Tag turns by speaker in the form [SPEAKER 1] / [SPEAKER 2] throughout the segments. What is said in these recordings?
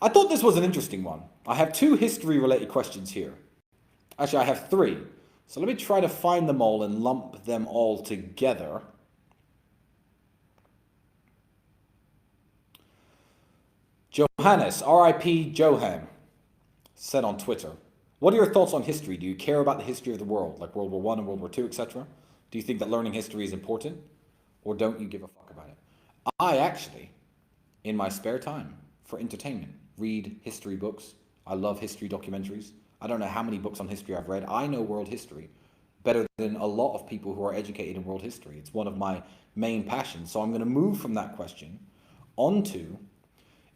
[SPEAKER 1] I thought this was an interesting one. I have 2 history-related questions here. Actually, I have 3. So let me try to find them all and lump them all together. Johannes, R.I.P. Johan, said on Twitter, what are your thoughts on history? Do you care about the history of the world, like World War I and World War II, etc.? Do you think that learning history is important? Or don't you give a fuck about it? I actually, in my spare time, for entertainment, read history books. I love history documentaries. I don't know how many books on history I've read. I know world history better than a lot of people who are educated in world history. It's one of my main passions. So I'm going to move from that question onto,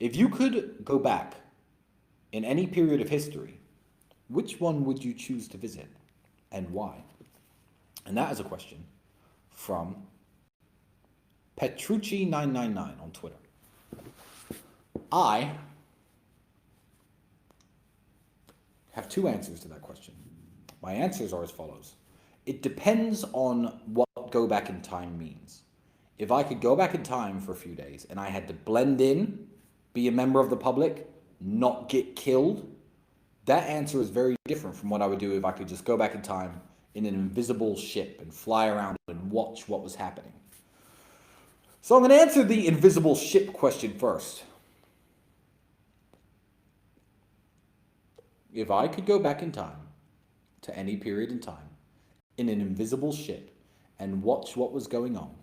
[SPEAKER 1] if you could go back in any period of history, which one would you choose to visit and why? And that is a question from Petrucci999 on Twitter. I have 2 answers to that question. My answers are as follows. It depends on what go back in time means. If I could go back in time for a few days and I had to blend in, be a member of the public, not get killed, that answer is very different from what I would do if I could just go back in time in an invisible ship and fly around and watch what was happening. So I'm going to answer the invisible ship question first. If I could go back in time to any period in time in an invisible ship and watch what was going on,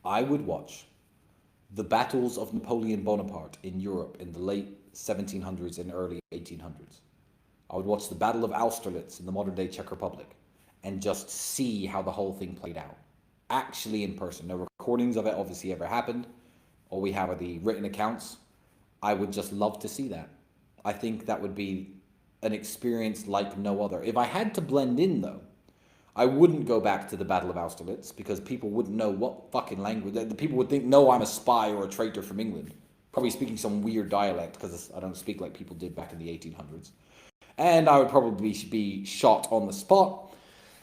[SPEAKER 1] I would watch the battles of Napoleon Bonaparte in Europe in the late 1700s and early 1800s. I would watch the Battle of Austerlitz in the modern-day Czech Republic and just see how the whole thing played out, actually in person. No recordings of it obviously ever happened. All we have are the written accounts. I would just love to see that. I think that would be an experience like no other. If I had to blend in, though, I wouldn't go back to the Battle of Austerlitz because people wouldn't know what fucking language. The people would think, no, I'm a spy or a traitor from England. Probably speaking some weird dialect because I don't speak like people did back in the 1800s. And I would probably be shot on the spot.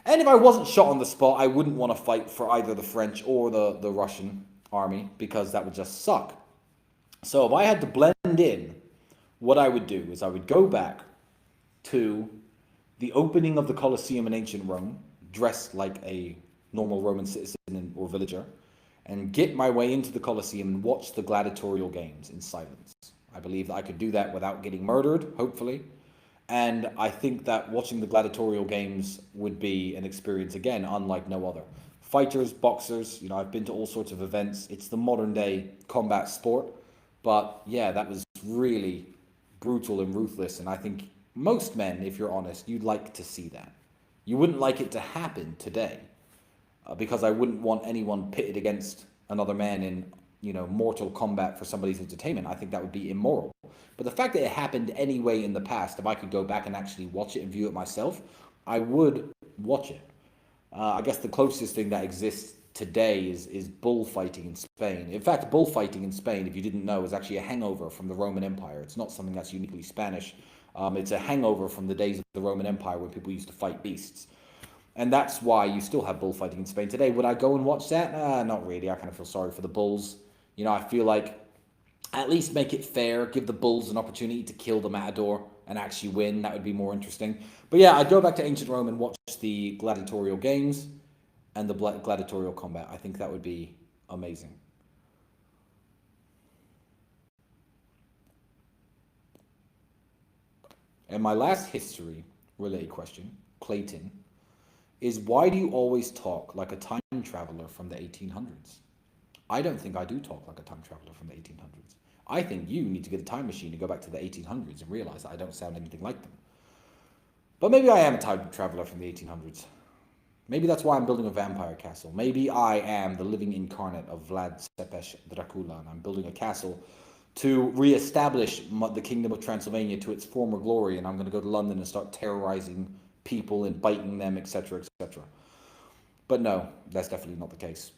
[SPEAKER 1] And if I wasn't shot on the spot, I wouldn't want to fight for either the French or the Russian army because that would just suck. So if I had to blend in, what I would do is I would go back to the opening of the Colosseum in ancient Rome, dressed like a normal Roman citizen or villager, and get my way into the Colosseum and watch the gladiatorial games in silence. I believe that I could do that without getting murdered, hopefully. And I think that watching the gladiatorial games would be an experience, again, unlike no other. Fighters, boxers, I've been to all sorts of events. It's the modern day combat sport. But yeah, that was really brutal and ruthless. And I think most men, if you're honest, you'd like to see that. You wouldn't like it to happen today because I wouldn't want anyone pitted against another man in, mortal combat for somebody's entertainment. I think that would be immoral. But the fact that it happened anyway in the past, if I could go back and actually watch it and view it myself, I would watch it. I guess the closest thing that exists today is bullfighting in Spain. In fact, bullfighting in Spain, if you didn't know, is actually a hangover from the Roman Empire. It's not something that's uniquely Spanish. It's a hangover from the days of the Roman Empire when people used to fight beasts. And that's why you still have bullfighting in Spain today. Would I go and watch that? Not really. I kind of feel sorry for the bulls. I feel like at least make it fair. Give the bulls an opportunity to kill the matador and actually win. That would be more interesting. But yeah, I'd go back to ancient Rome and watch the gladiatorial games and the gladiatorial combat. I think that would be amazing. And my last history-related question, Clayton, is why do you always talk like a time traveler from the 1800s? I don't think I do talk like a time traveler from the 1800s. I think you need to get a time machine to go back to the 1800s and realize that I don't sound anything like them. But maybe I am a time traveler from the 1800s. Maybe that's why I'm building a vampire castle. Maybe I am the living incarnate of Vlad Tepes Dracula, and I'm building a castle to reestablish the kingdom of Transylvania to its former glory, and I'm going to go to London and start terrorizing people and biting them, etc., etc. But no, that's definitely not the case.